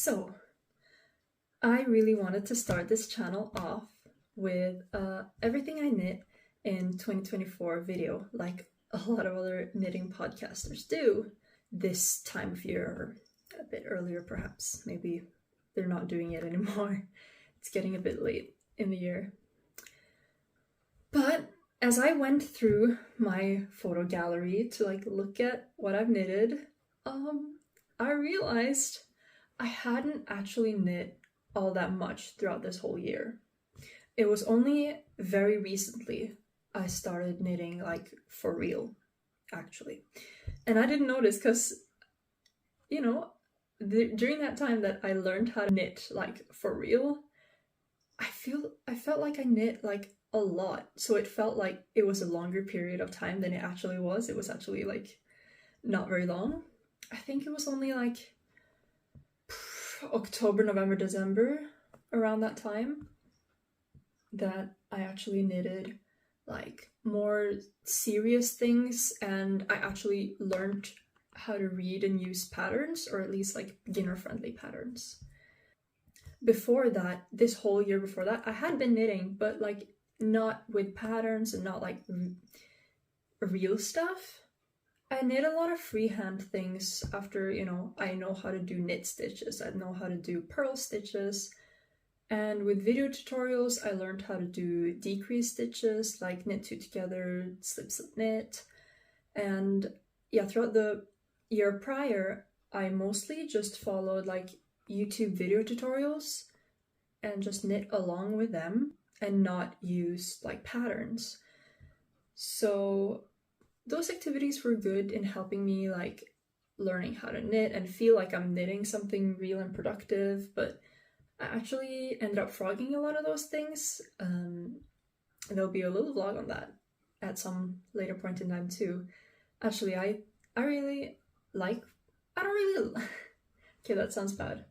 So, I really wanted to start this channel off with everything I knit in 2024 video, like a lot of other knitting podcasters do this time of year, or a bit earlier perhaps. Maybe they're not doing it anymore. It's getting a bit late in the year. But as I went through my photo gallery to look at what I've knitted, I realized I hadn't actually knit all that much throughout this whole year. It was only very recently I started knitting for real, actually. And I didn't notice because, during that time that I learned how to knit for real, I felt like I knit a lot. So it felt like it was a longer period of time than it actually was. It was actually not very long. I think it was only October, November, December, around that time, that I actually knitted more serious things, and I actually learned how to read and use patterns, or at least beginner-friendly patterns. Before that, this whole year before that, I had been knitting, but not with patterns and not real stuff. I knit a lot of freehand things after, I know how to do knit stitches, I know how to do purl stitches, and with video tutorials I learned how to do decrease stitches, like knit two together, slip slip knit. And yeah, throughout the year prior, I mostly just followed YouTube video tutorials and just knit along with them and not use patterns. So those activities were good in helping me learning how to knit and feel like I'm knitting something real and productive, but I actually ended up frogging a lot of those things. There'll be a little vlog on that at some later point in time too. Actually, I really okay, that sounds bad.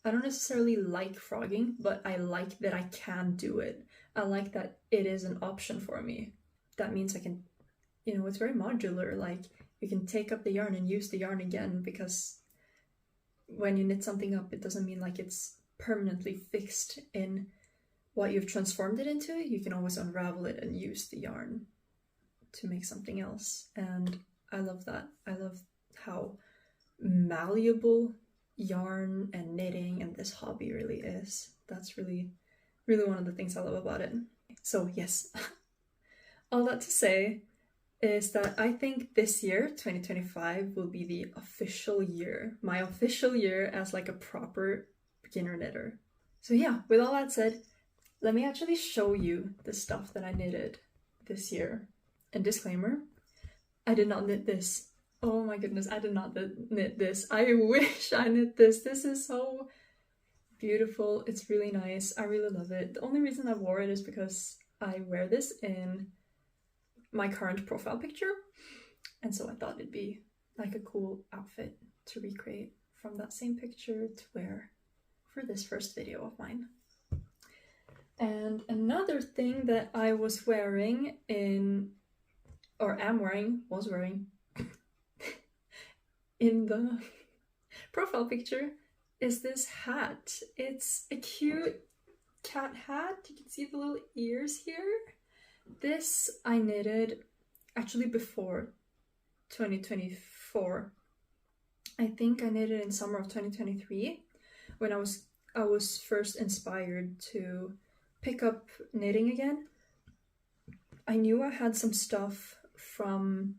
I don't necessarily like frogging, but I like that I can do it. I like that it is an option for me. That means I can, it's very modular. You can take up the yarn and use the yarn again, because when you knit something up, it doesn't mean it's permanently fixed in what you've transformed it into. You can always unravel it and use the yarn to make something else. And I love that. I love how malleable yarn and knitting and this hobby really is. That's really, really one of the things I love about it. So yes, all that to say is that I think this year, 2025, will be the official year, my official year as a proper beginner knitter. So yeah, with all that said, let me actually show you the stuff that I knitted this year. And disclaimer, I did not knit this. Oh my goodness, I did not knit this. I wish I knit this. This is so beautiful. It's really nice. I really love it. The only reason I wore it is because I wear this in my current profile picture, and so I thought it'd be a cool outfit to recreate from that same picture to wear for this first video of mine. And another thing that I was wearing was wearing in the profile picture is this hat. It's a cute cat hat. You can see the little ears here. This I knitted actually before 2024. I think I knitted in summer of 2023 when I was first inspired to pick up knitting again. I knew I had some stuff from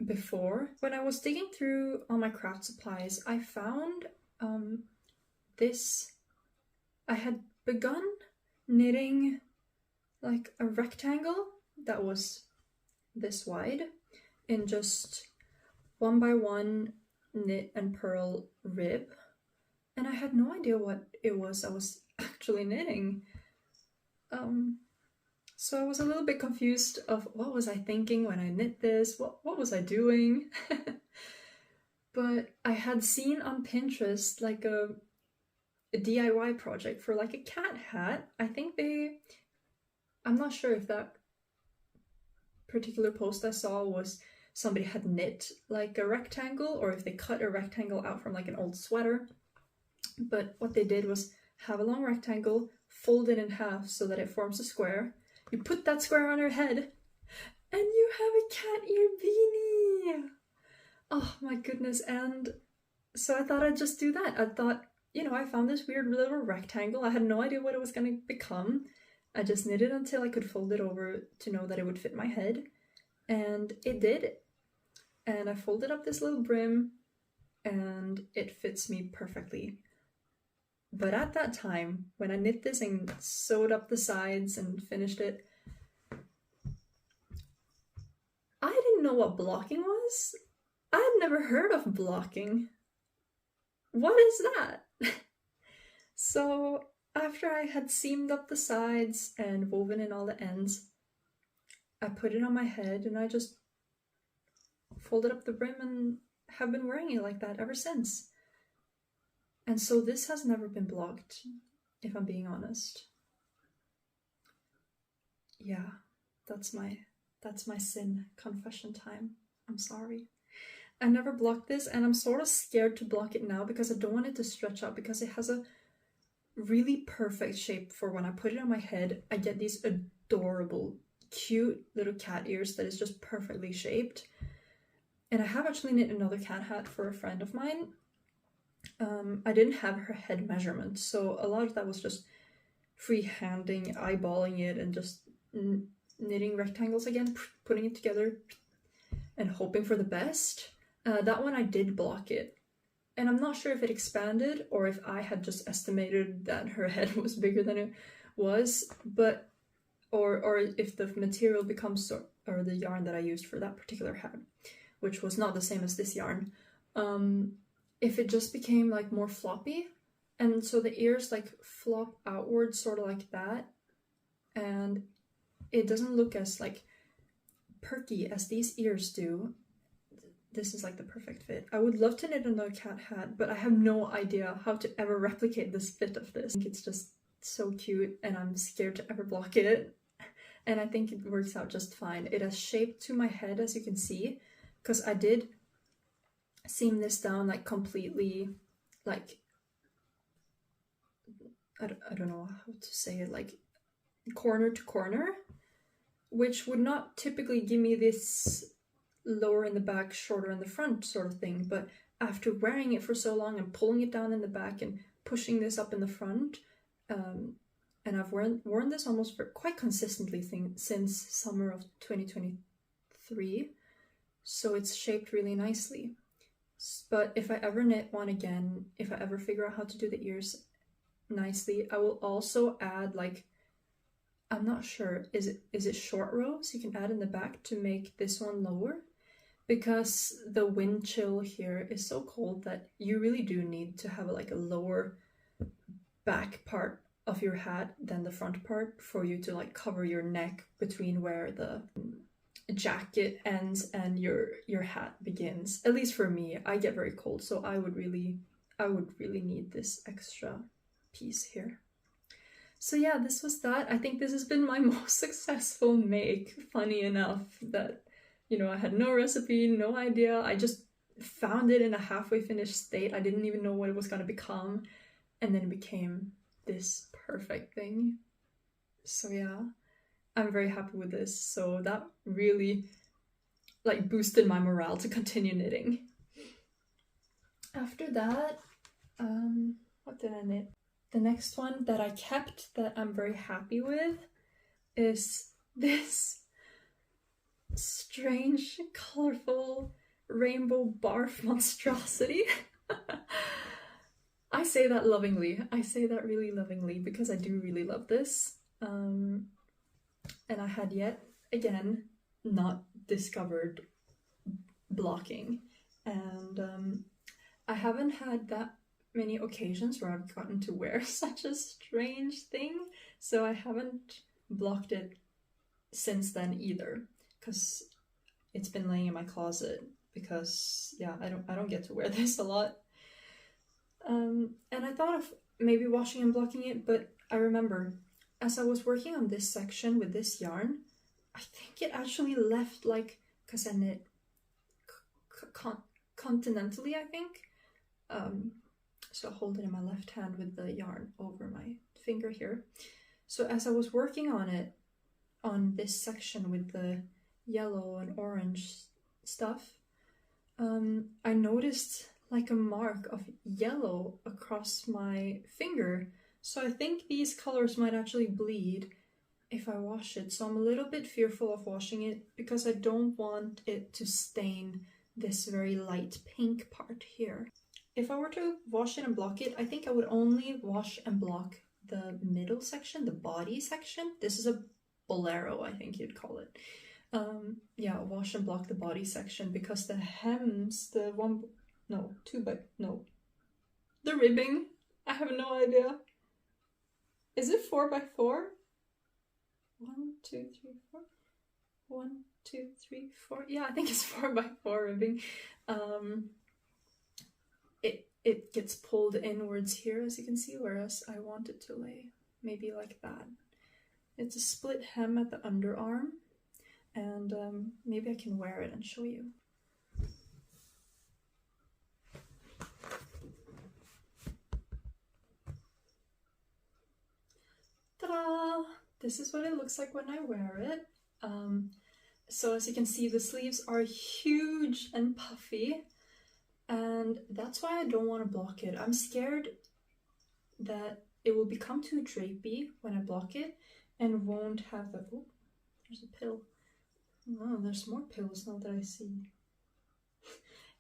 before. When I was digging through all my craft supplies, I found this. I had begun knitting a rectangle that was this wide in just 1x1 knit and purl rib, and I had no idea what it was I was actually knitting. So I was a little bit confused of what was I thinking when I knit this, what was I doing? But I had seen on Pinterest a DIY project for a cat hat. I think I'm not sure if that particular post I saw was somebody had knit a rectangle, or if they cut a rectangle out from an old sweater. But what they did was have a long rectangle, fold it in half so that it forms a square. You put that square on your head, and you have a cat ear beanie! Oh my goodness, and so I thought I'd just do that. I thought, you know, I found this weird little rectangle. I had no idea what it was going to become. I just knitted until I could fold it over to know that it would fit my head. And it did. And I folded up this little brim, and it fits me perfectly. But at that time, when I knit this and sewed up the sides and finished it, I didn't know what blocking was. I had never heard of blocking. What is that? So after I had seamed up the sides and woven in all the ends, I put it on my head and I just folded up the brim and have been wearing it like that ever since. And so this has never been blocked, if I'm being honest. Yeah, that's my sin confession time. I'm sorry. I never blocked this, and I'm sort of scared to block it now because I don't want it to stretch out, because it has a really perfect shape for when I put it on my head. I get these adorable, cute little cat ears that is just perfectly shaped. And I have actually knit another cat hat for a friend of mine. I didn't have her head measurement, so a lot of that was just freehanding, eyeballing it, and just knitting rectangles again, putting it together, and hoping for the best. That one I did block it, and I'm not sure if it expanded or if I had just estimated that her head was bigger than it was, but or if the material becomes, or the yarn that I used for that particular hat, which was not the same as this yarn, if it just became like more floppy, and so the ears like flop outwards sort of like that, and it doesn't look as like perky as these ears do. This is like the perfect fit. I would love to knit another cat hat, but I have no idea how to ever replicate this fit of this. I think it's just so cute, and I'm scared to ever block it. And I think it works out just fine. It has shape to my head, as you can see, because I did seam this down like completely, like, I don't know how to say it, like corner to corner, which would not typically give me this lower in the back, shorter in the front sort of thing. But after wearing it for so long and pulling it down in the back and pushing this up in the front, and I've worn this almost for quite consistently since summer of 2023, so it's shaped really nicely. But if I ever knit one again, if I ever figure out how to do the ears nicely, I will also add, like, I'm not sure, is it short rows you can add in the back to make this one lower? Because the wind chill here is so cold that you really do need to have like a lower back part of your hat than the front part for you to like cover your neck between where the jacket ends and your hat begins. At least for me, I get very cold, so I would really need this extra piece here. So yeah, this was that. I think this has been my most successful make. Funny enough that, you know, I had no recipe, no idea. I just found it in a halfway finished state. I didn't even know what it was going to become, and then it became this perfect thing. So yeah, I'm very happy with this. So that really like boosted my morale to continue knitting. After that, what did I knit? The next one that I kept that I'm very happy with is this strange, colorful rainbow barf monstrosity. I say that lovingly. I say that really lovingly because I do really love this. And I had yet again not discovered blocking. And I haven't had that many occasions where I've gotten to wear such a strange thing, so I haven't blocked it since then either, because it's been laying in my closet because yeah, I don't get to wear this a lot. And I thought of maybe washing and blocking it, but I remember as I was working on this section with this yarn, I think it actually left, like, because I knit continentally, I think. So I'll hold it in my left hand with the yarn over my finger here. So as I was working on it, on this section with the yellow and orange stuff, I noticed like a mark of yellow across my finger. So I think these colors might actually bleed if I wash it. So I'm a little bit fearful of washing it because I don't want it to stain this very light pink part here. If I were to wash it and block it, I think I would only wash and block the middle section, the body section. This is a bolero, I think you'd call it. Yeah, wash and block the body section because the hems, the the ribbing, I have no idea. Is it 4x4? 1, 2, 3, 4. 1, 2, 3, 4. Yeah, I think it's 4x4 ribbing. It gets pulled inwards here, as you can see, whereas I want it to lay maybe like that. It's a split hem at the underarm, and maybe I can wear it and show you. Ta-da! This is what it looks like when I wear it. So as you can see, the sleeves are huge and puffy, and that's why I don't want to block it. I'm scared that it will become too drapey when I block it and won't have the... Oh, there's a pill. Oh, there's more pills now that I see.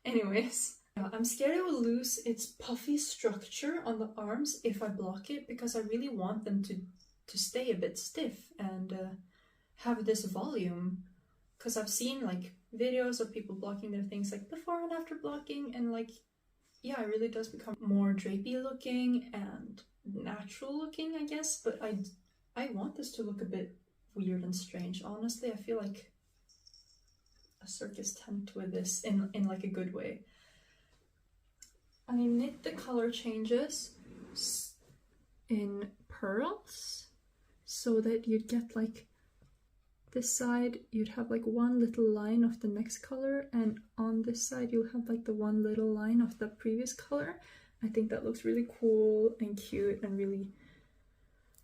Anyways, I'm scared it will lose its puffy structure on the arms if I block it, because I really want them to stay a bit stiff and have this volume. Because I've seen like videos of people blocking their things like before and after blocking, and like, yeah, it really does become more drapey looking and natural looking, I guess. But I want this to look a bit weird and strange. Honestly, I feel like a circus tent with this in like a good way. I knit the color changes in pearls so that you'd get like this side, you'd have like one little line of the next color, and on this side you'll have like the one little line of the previous color. I think that looks really cool and cute and really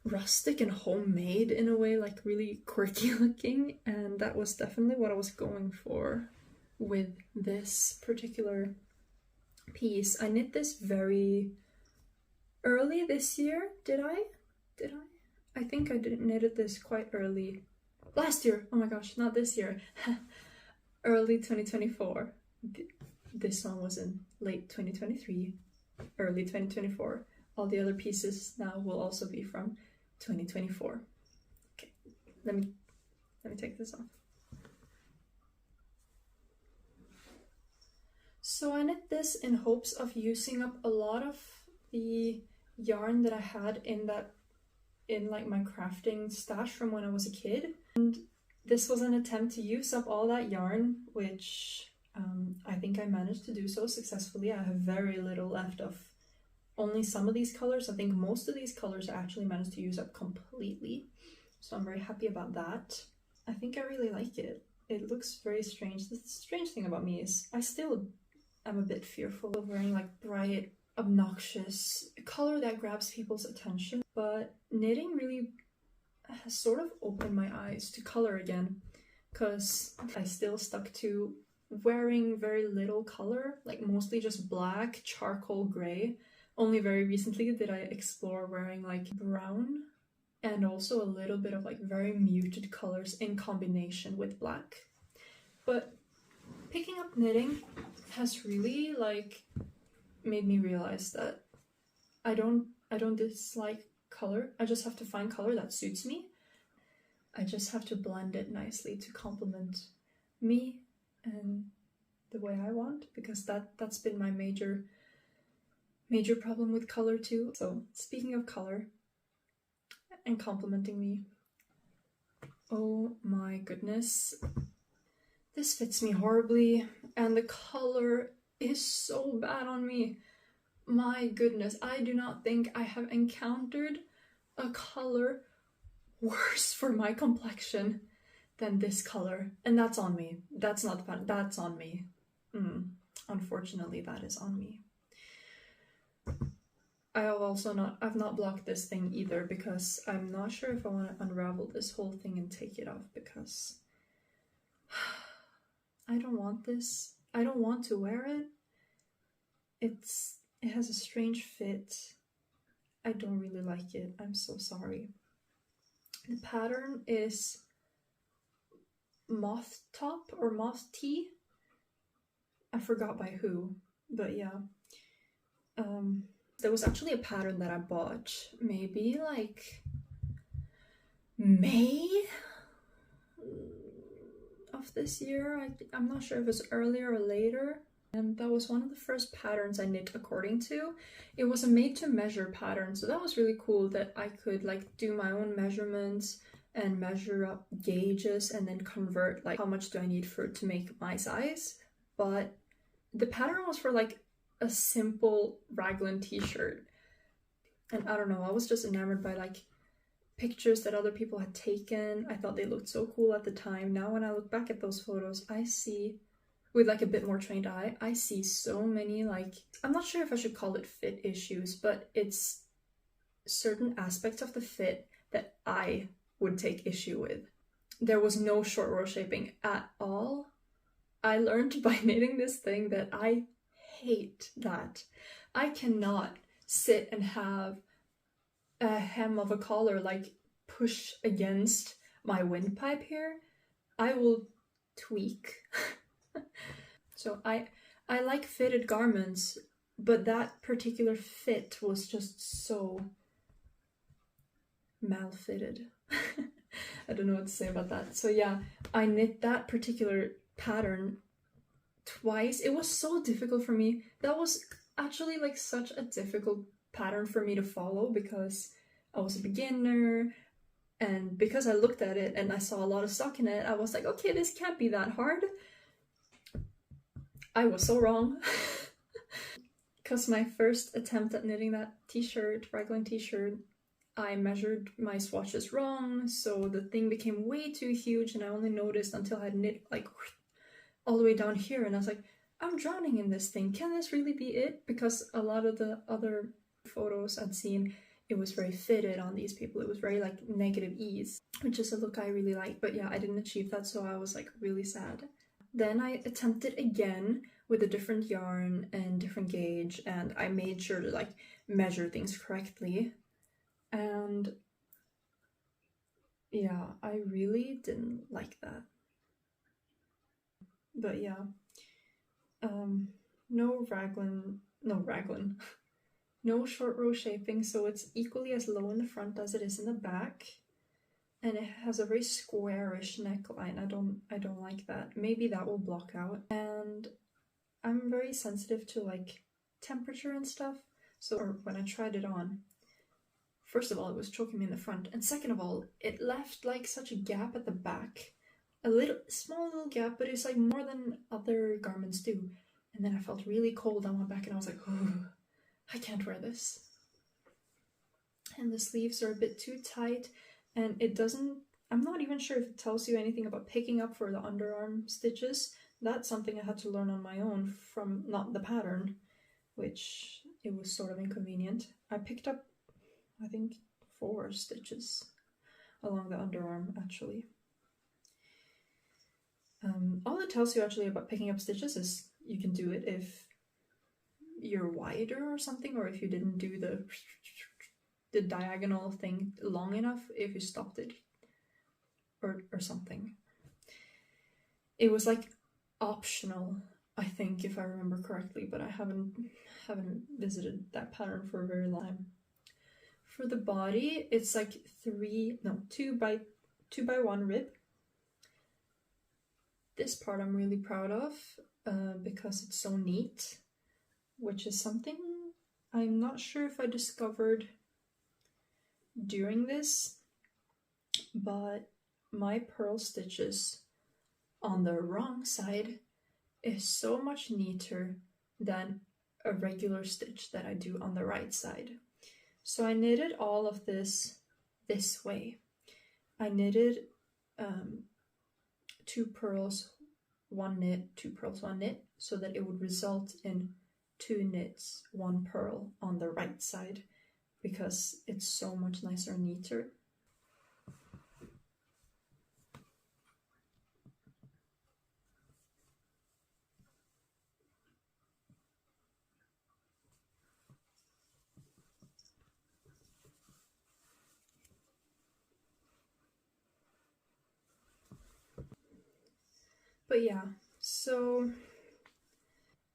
rustic and homemade in a way, like really quirky looking, and that was definitely what I was going for with this particular piece. I knit this very early this year. Did I? I think I knitted this quite early. Last year! Oh my gosh, not this year. Early 2024. This one was in late 2023, early 2024. All the other pieces now will also be from 2024. Okay, let me take this off. So I knit this in hopes of using up a lot of the yarn that I had in like my crafting stash from when I was a kid. And this was an attempt to use up all that yarn, which I think I managed to do so successfully. I have very little left of only some of these colors. I think most of these colors I actually managed to use up completely. So I'm very happy about that. I think I really like it. It looks very strange. The strange thing about me is I still am a bit fearful of wearing like bright, obnoxious color that grabs people's attention. But knitting really has sort of opened my eyes to color again, because I still stuck to wearing very little color, like mostly just black, charcoal gray. Only very recently did I explore wearing like brown and also a little bit of like very muted colors in combination with black. But picking up knitting has really like made me realize that I don't dislike color. I just have to find color that suits me. I just have to blend it nicely to complement me and the way I want, because that's been my major problem with color too. So speaking of color and complementing me, oh my goodness, this fits me horribly and the color is so bad on me. My goodness, I do not think I have encountered a color worse for my complexion than this color, and that's on me. That's not the pattern, that's on me. Unfortunately, that is on me. I've not blocked this thing either, because I'm not sure if I want to unravel this whole thing and take it off, because I don't want this. I don't want to wear it. It has a strange fit. I don't really like it. I'm so sorry. The pattern is Moth Top or Moth Tee. I forgot by who, but yeah. There was actually a pattern that I bought maybe like May of this year. I'm not sure if it's earlier or later. And that was one of the first patterns I knit according to. It was a made to measure pattern, so that was really cool that I could like do my own measurements and measure up gauges and then convert like how much do I need for it to make my size. But the pattern was for like a simple raglan t-shirt, and I don't know, I was just enamored by like pictures that other people had taken. I thought they looked so cool at the time. Now when I look back at those photos, I see, with like a bit more trained eye, I see so many like, I'm not sure if I should call it fit issues, but it's certain aspects of the fit that I would take issue with. There was no short row shaping at all. I learned by knitting this thing that I hate that. I cannot sit and have a hem of a collar like push against my windpipe here. I will tweak. So I like fitted garments, but that particular fit was just so malfitted. I don't know what to say about that. So yeah, I knit that particular pattern twice. It was so difficult for me. That was actually like such a difficult pattern for me to follow, because I was a beginner, and because I looked at it and I saw a lot of stock in it, I was like, okay, this can't be that hard. I was so wrong. Because my first attempt at knitting that t-shirt, raglan t-shirt, I measured my swatches wrong, so the thing became way too huge, and I only noticed until I knit like all the way down here, and I was like, I'm drowning in this thing. Can this really be it? Because a lot of the other photos I'd seen, it was very fitted on these people. It was very like negative ease, which is a look I really like. But yeah, I didn't achieve that, so I was like really sad. Then I attempted again with a different yarn and different gauge, and I made sure to like measure things correctly. And yeah, I really didn't like that. But yeah, no short row shaping, so it's equally as low in the front as it is in the back. And it has a very squarish neckline. I don't like that. Maybe that will block out. And I'm very sensitive to like temperature and stuff. So when I tried it on, first of all, it was choking me in the front, and second of all, it left like such a gap at the back. A small little gap, but it's like more than other garments do. And then I felt really cold on my back, and I was like, oh, I can't wear this. And the sleeves are a bit too tight. And it doesn't, I'm not even sure if it tells you anything about picking up for the underarm stitches. That's something I had to learn on my own from not the pattern, which it was sort of inconvenient. I picked up, I think, 4 stitches along the underarm, actually. All it tells you actually about picking up stitches is you can do it if you're wider or something, or if you didn't do the diagonal thing long enough, if you stopped it or something. It was like optional, I think, if I remember correctly, but I haven't visited that pattern for a very long time. For the body, it's like 2 by 1 rib. This part I'm really proud of because it's so neat, which is something I'm not sure if I discovered during this, but my purl stitches on the wrong side is so much neater than a regular stitch that I do on the right side. So I knitted all of this way. I knitted 2 purls, 1 knit, 2 purls, 1 knit, so that it would result in 2 knits, 1 purl on the right side because it's so much nicer and neater. But yeah, so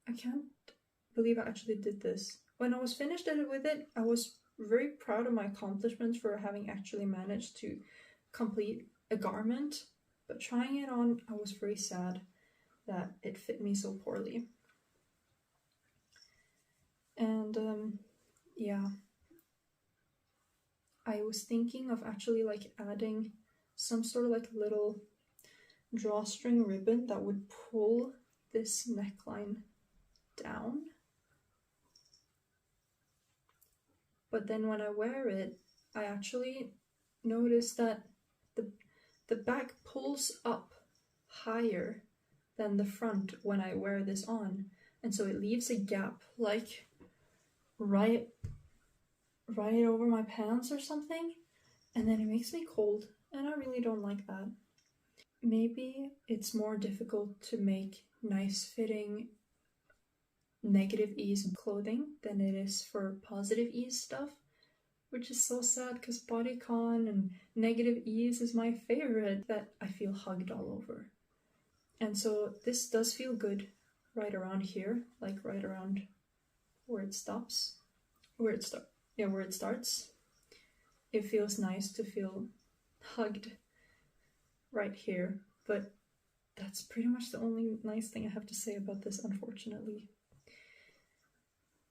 I can't believe I actually did this. When I was finished with it, I was very proud of my accomplishments for having actually managed to complete a garment. But trying it on, I was very sad that it fit me so poorly. And yeah, I was thinking of actually like adding some sort of like little drawstring ribbon that would pull this neckline down. But then when I wear it, I actually notice that the back pulls up higher than the front when I wear this on. And so it leaves a gap like right over my pants or something. And then it makes me cold, and I really don't like that. Maybe it's more difficult to make nice fitting negative ease clothing than it is for positive ease stuff, which is so sad because bodycon and negative ease is my favorite, that I feel hugged all over. And so this does feel good right around here, like right around where it stops, where it starts. It feels nice to feel hugged right here, but that's pretty much the only nice thing I have to say about this, unfortunately.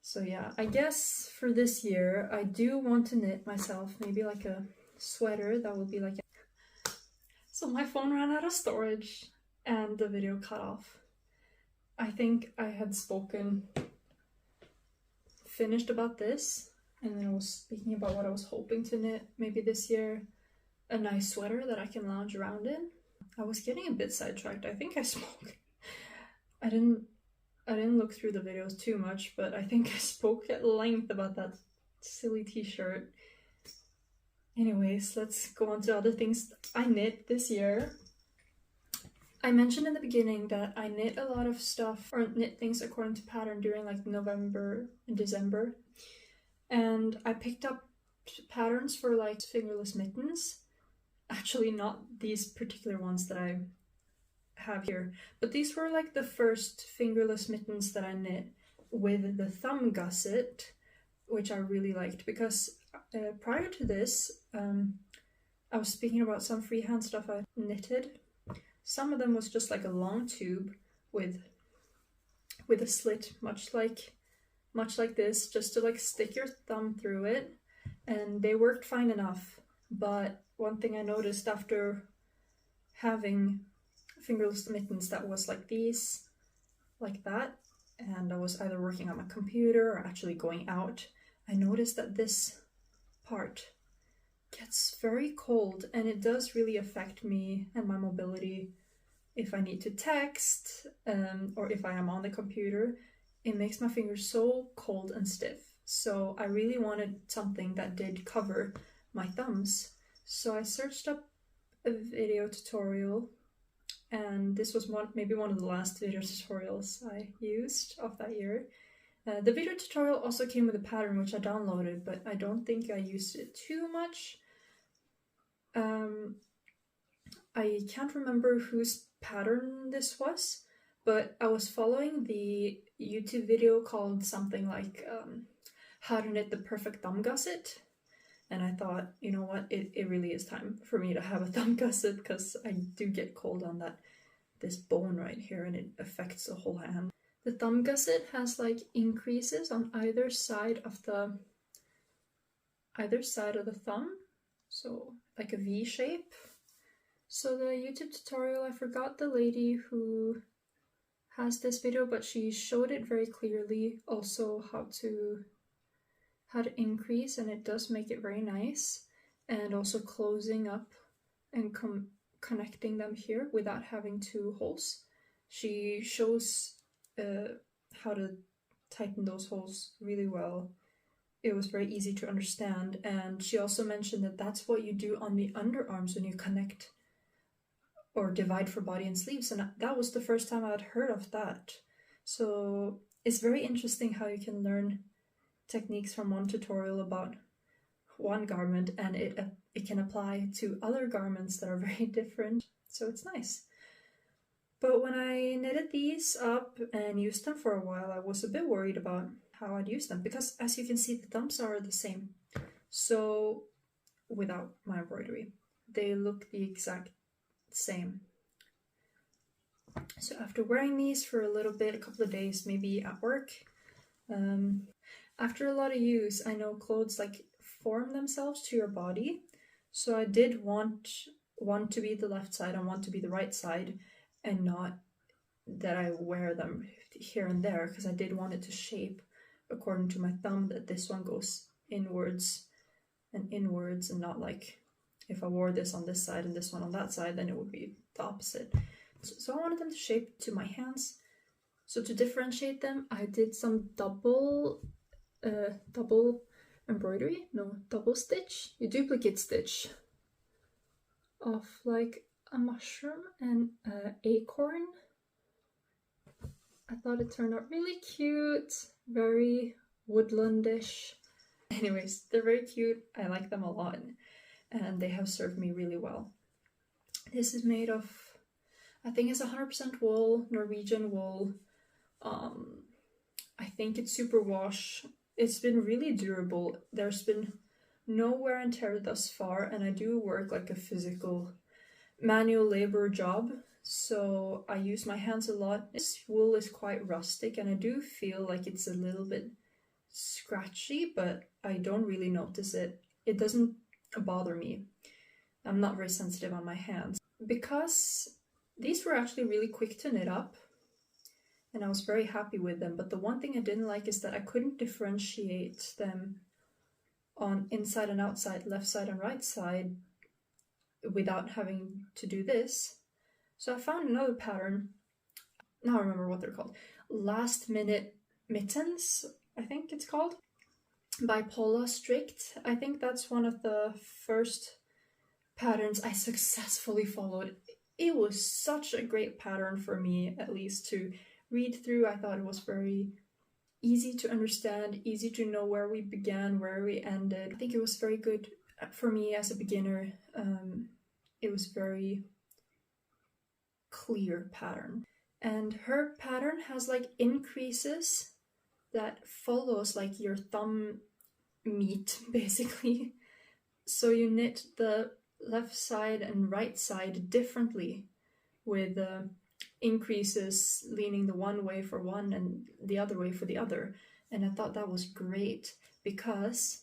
So yeah, I guess for this year, I do want to knit myself maybe like a sweater that will be like a... So my phone ran out of storage and the video cut off. I think I had finished about this, and then I was speaking about what I was hoping to knit maybe this year. A nice sweater that I can lounge around in. I was getting a bit sidetracked. I think I spoke. I didn't look through the videos too much, but I think I spoke at length about that silly t-shirt. Anyways, let's go on to other things I knit this year. I mentioned in the beginning that I knit a lot of stuff, or knit things according to pattern during like November and December. And I picked up patterns for like fingerless mittens. Actually, not these particular ones that I have here, but these were like the first fingerless mittens that I knit with the thumb gusset, which I really liked because prior to this, I was speaking about some freehand stuff I knitted. Some of them was just like a long tube with a slit, much like this, just to like stick your thumb through it, and they worked fine enough. But one thing I noticed after having fingerless mittens that was like these, like that, and I was either working on my computer or actually going out, I noticed that this part gets very cold, and it does really affect me and my mobility. If I need to text or if I am on the computer, it makes my fingers so cold and stiff. So I really wanted something that did cover my thumbs. So I searched up a video tutorial, and this was maybe one of the last video tutorials I used of that year. The video tutorial also came with a pattern which I downloaded, but I don't think I used it too much. I can't remember whose pattern this was, but I was following the YouTube video called something like how to knit the perfect thumb gusset. And I thought, you know what, it really is time for me to have a thumb gusset, because I do get cold on this bone right here, and it affects the whole hand. The thumb gusset has like increases on either side of the thumb, so like a V shape. So the YouTube tutorial, I forgot the lady who has this video, but she showed it very clearly also how to increase, and it does make it very nice, and also closing up and connecting them here without having two holes. She shows how to tightened those holes really well. It was very easy to understand, and she also mentioned that that's what you do on the underarms when you connect or divide for body and sleeves, and that was the first time I had heard of that. So it's very interesting how you can learn techniques from one tutorial about one garment, and it can apply to other garments that are very different, so it's nice. But when I knitted these up and used them for a while, I was a bit worried about how I'd use them, because as you can see, the thumbs are the same. So without my embroidery, they look the exact same. So after wearing these for a little bit, a couple of days, maybe at work, after a lot of use, I know clothes like form themselves to your body. So I did want one to be the left side and one to be the right side, and not that I wear them here and there, because I did want it to shape according to my thumb, that this one goes inwards and inwards, and not like if I wore this on this side and this one on that side, then it would be the opposite. So I wanted them to shape to my hands. So to differentiate them, I did some double embroidery, no, double stitch, you duplicate stitch of like a mushroom and acorn. I thought it turned out really cute, very woodlandish. Anyways, they're very cute. I like them a lot, and they have served me really well. This is made of, I think it's 100% wool, Norwegian wool. I think it's superwash. It's been really durable. There's been no wear and tear thus far, and I do work like a physical manual labor job, so I use my hands a lot. This wool is quite rustic, and I do feel like it's a little bit scratchy, but I don't really notice it. It doesn't bother me. I'm not very sensitive on my hands. Because these were actually really quick to knit up, and I was very happy with them, but the one thing I didn't like is that I couldn't differentiate them on inside and outside, left side and right side, without having to do this. So I found another pattern, now I remember what they're called, Last Minute Mittens, I think it's called, by Paula Strict. I think that's one of the first patterns I successfully followed. It was such a great pattern for me, at least, to read through. I thought it was very easy to understand, easy to know where we began, where we ended. I think it was very good for me as a beginner. It was very clear pattern. And her pattern has like increases that follows like your thumb meat, basically. So you knit the left side and right side differently, with increases leaning the one way for one and the other way for the other. And I thought that was great, because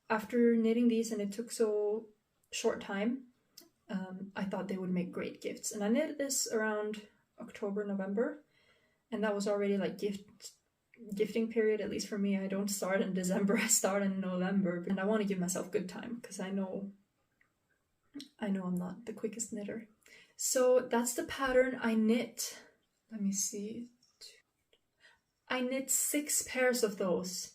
after knitting these, and it took so short time, I thought they would make great gifts. And I knitted this around October, November, and that was already like gifting period, at least for me. I don't start in December, I start in November, and I want to give myself good time, because I know I'm not the quickest knitter. So that's the pattern I knit. Let me see. I knit 6 pairs of those,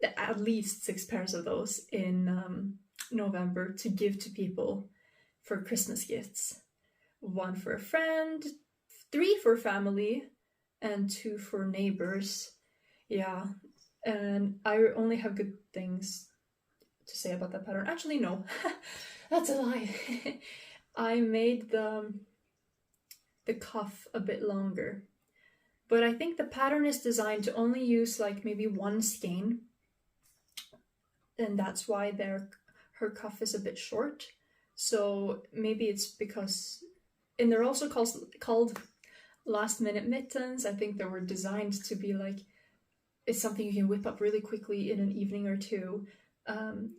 at least 6 pairs of those in November, to give to people for Christmas gifts. 1 for a friend, 3 for family, and 2 for neighbors. Yeah, and I only have good things to say about that pattern. Actually, no, that's a lie. I made the cuff a bit longer, but I think the pattern is designed to only use like maybe 1 skein, and that's why her cuff is a bit short. So maybe it's because, and they're also called Last Minute Mittens. I think they were designed to be like, it's something you can whip up really quickly in an evening or two,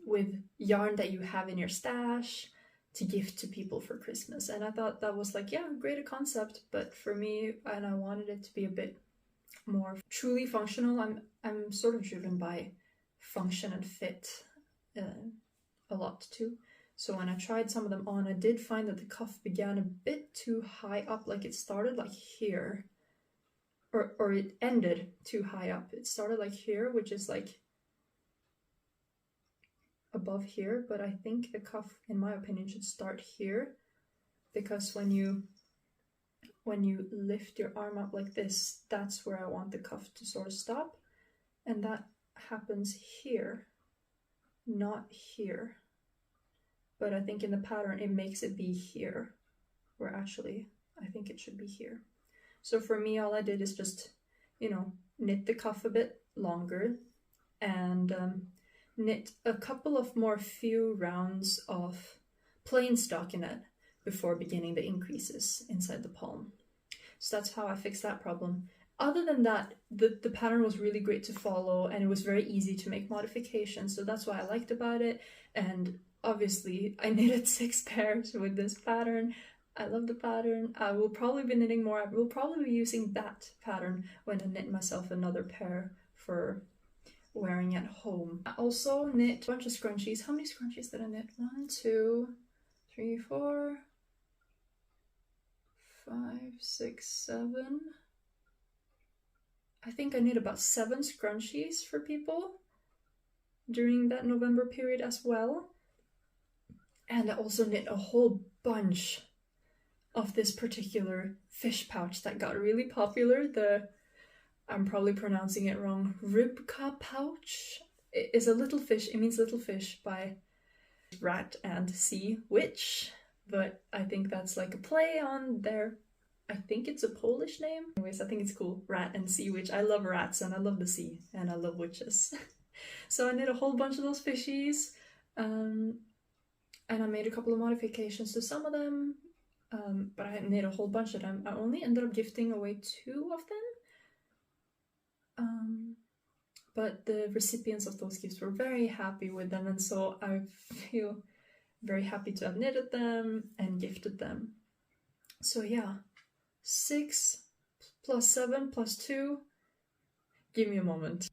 with yarn that you have in your stash to gift to people for Christmas. And I thought that was like, yeah, great a concept, but for me, and I wanted it to be a bit more truly functional. I'm sort of driven by function and fit a lot too. So when I tried some of them on, I did find that the cuff began a bit too high up, like it started like here, or it ended too high up. It started like here, which is like above here, but I think the cuff, in my opinion, should start here, because when you lift your arm up like this, that's where I want the cuff to sort of stop, and that happens here, not here. But I think in the pattern it makes it be here, where actually I think it should be here. So for me, all I did is just, you know, knit the cuff a bit longer and knit a couple of more few rounds of plain stockinette before beginning the increases inside the palm. So that's how I fixed that problem. Other than that, the pattern was really great to follow, and it was very easy to make modifications, so that's what I liked about it. And obviously I knitted 6 pairs with this pattern. I love the pattern. I will probably be knitting more. I will probably be using that pattern when I knit myself another pair for wearing at home. I also knit a bunch of scrunchies. How many scrunchies did I knit? 1, 2, 3, 4, 5, 6, 7. I think I knit about 7 scrunchies for people during that November period as well. And I also knit a whole bunch of this particular fish pouch that got really popular. I'm probably pronouncing it wrong, RYBKA pouch. It is a little fish, it means little fish by rat and sea witch, but I think that's like a play on their, I think it's a Polish name. Anyways, I think it's cool, rat and sea witch. I love rats and I love the sea and I love witches. So I knit a whole bunch of those fishies, and I made a couple of modifications to some of them, but I knit a whole bunch of them. I only ended up gifting away 2 of them. But the recipients of those gifts were very happy with them, and so I feel very happy to have knitted them and gifted them. So yeah, 6 plus 7 plus 2, give me a moment.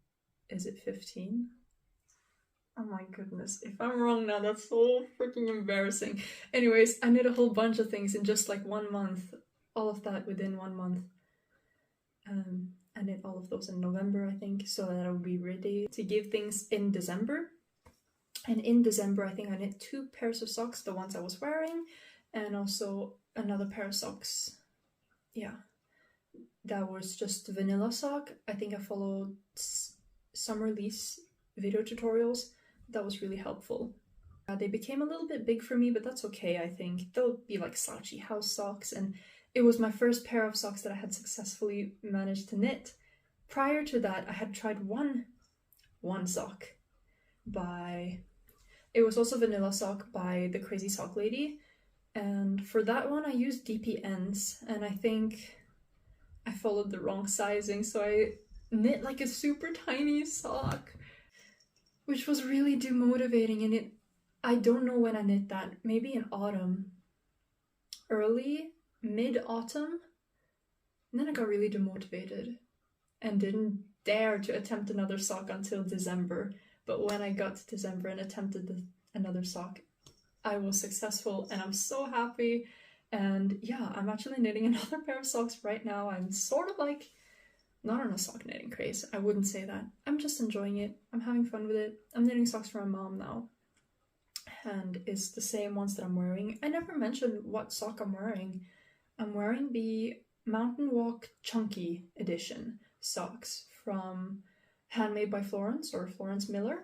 Is it 15? Oh my goodness, if I'm wrong now, that's so freaking embarrassing. Anyways, I knit a whole bunch of things in just like 1 month, all of that within 1 month. I knit all of those in November, I think, so that I would be ready to give things in December. And in December, I think I knit 2 pairs of socks, the ones I was wearing, and also another pair of socks. Yeah, that was just vanilla sock. I think I followed Summer Lee's video tutorials. That was really helpful. They became a little bit big for me, but that's okay, I think. They'll be like slouchy house socks, and it was my first pair of socks that I had successfully managed to knit. Prior to that, I had tried one sock by... It was also vanilla sock by the Crazy Sock Lady, and for that one I used DP ends, and I think I followed the wrong sizing, so I knit like a super tiny sock, which was really demotivating. And I don't know when I knit that, maybe in autumn, mid-autumn, and then I got really demotivated and didn't dare to attempt another sock until December. But when I got to December and attempted another sock, I was successful and I'm so happy. And yeah, I'm actually knitting another pair of socks right now. I'm sort of like, not on a sock knitting craze, I wouldn't say that. I'm just enjoying it. I'm having fun with it. I'm knitting socks for my mom now. And it's the same ones that I'm wearing. I never mentioned what sock I'm wearing. I'm wearing the Mountain Walk Chunky Edition socks from Handmade by Florence, or Florence Müller.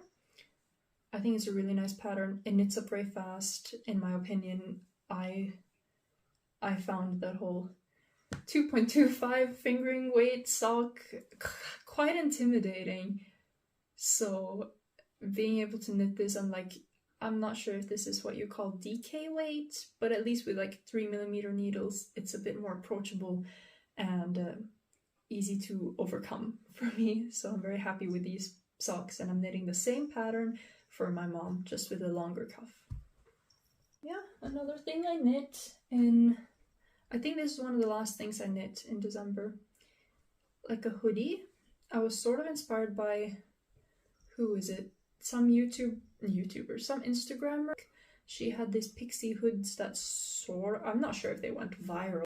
I think it's a really nice pattern. It knits up very fast, in my opinion. I found that whole 2.25 fingering weight sock quite intimidating. So being able to knit this on like, I'm not sure if this is what you call DK weight, but at least with like 3mm needles, it's a bit more approachable and easy to overcome for me. So I'm very happy with these socks, and I'm knitting the same pattern for my mom, just with a longer cuff. Yeah, another thing I knit in, I think this is one of the last things I knit in December, like a hoodie. I was sort of inspired by, who is it? Some YouTuber, some Instagrammer. She had these Pixie hoods that I'm not sure if they went viral.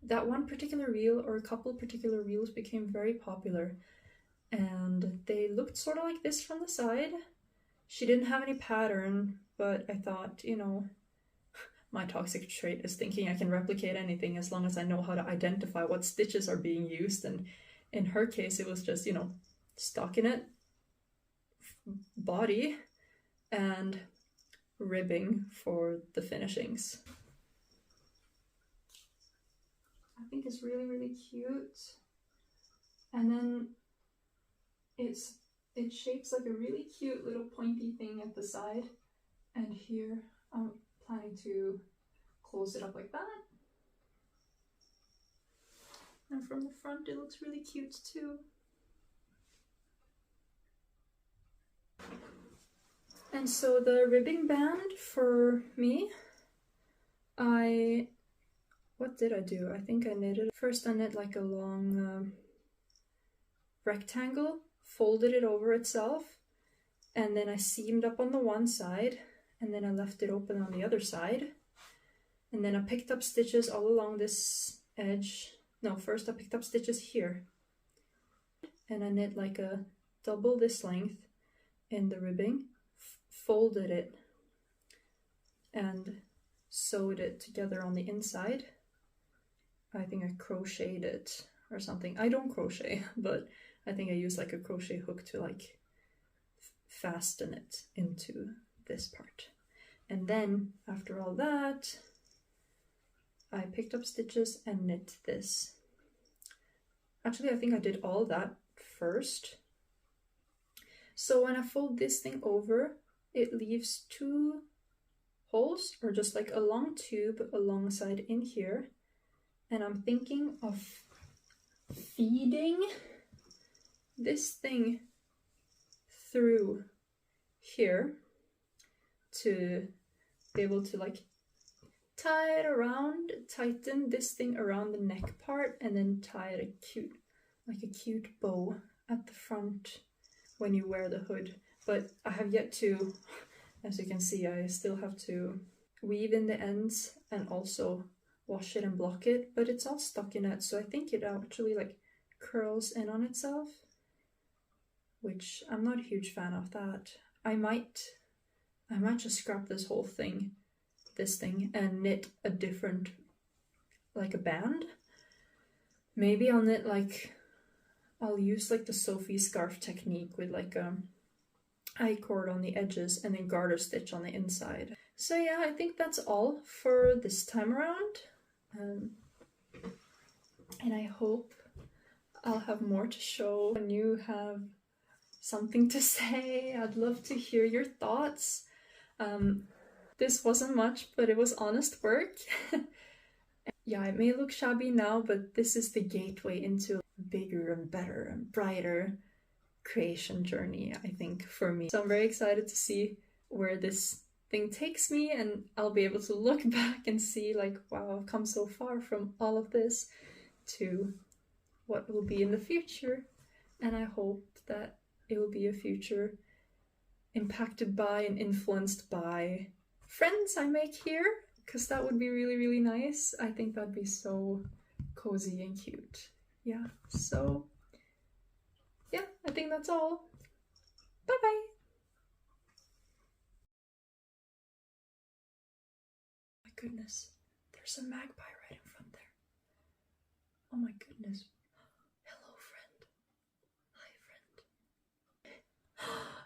that one particular reel, or a couple particular reels, became very popular, and they looked sort of like this from the side. She didn't have any pattern, but I thought, you know, my toxic trait is thinking I can replicate anything as long as I know how to identify what stitches are being used, and in her case it was just, you know, stockinette, body, and ribbing for the finishings. I think it's really, really cute. And then it shapes like a really cute little pointy thing at the side. And here I'm planning to close it up like that. And from the front it looks really cute too. And so the ribbing band for me, what did I do? I think I knitted. First I knit like a long rectangle, folded it over itself, and then I seamed up on the one side, and then I left it open on the other side. And then I picked up stitches all along this edge. No, first I picked up stitches here. And I knit like a double this length in the ribbing, folded it, and sewed it together on the inside. I think I crocheted it or something. I don't crochet, but I think I used like a crochet hook to like fasten it into this part. And then after all that, I picked up stitches and knit this. Actually, I think I did all that first. So when I fold this thing over, it leaves two holes, or just like a long tube alongside in here. And I'm thinking of feeding this thing through here to be able to like tie it around, tighten this thing around the neck part, and then tie it a cute bow at the front when you wear the hood. But I have yet to, as you can see, I still have to weave in the ends and also wash it and block it, but it's all stockinette, so I think it actually like curls in on itself, which I'm not a huge fan of that. I might just scrap this whole thing, and knit a different, like a band. Maybe I'll knit like, I'll use like the Sophie scarf technique with like a I-cord on the edges and then garter stitch on the inside. So yeah, I think that's all for this time around. And I hope I'll have more to show when you have something to say. I'd love to hear your thoughts. This wasn't much, but it was honest work. Yeah, it may look shabby now, but this is the gateway into a bigger and better and brighter creation journey, I think, for me. So I'm very excited to see where this thing takes me, and I'll be able to look back and see like, wow, I've come so far from all of this to what will be in the future. And I hope that it will be a future impacted by and influenced by friends I make here, because that would be really, really nice. I think that'd be so cozy and cute. Yeah, so yeah, I think that's all. Bye-bye! My goodness, there's a magpie right in front there. Oh my goodness. Hello, friend. Hi, friend.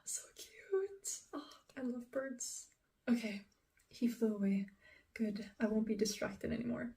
So cute. Oh, I love birds. Okay, he flew away. Good, I won't be distracted anymore.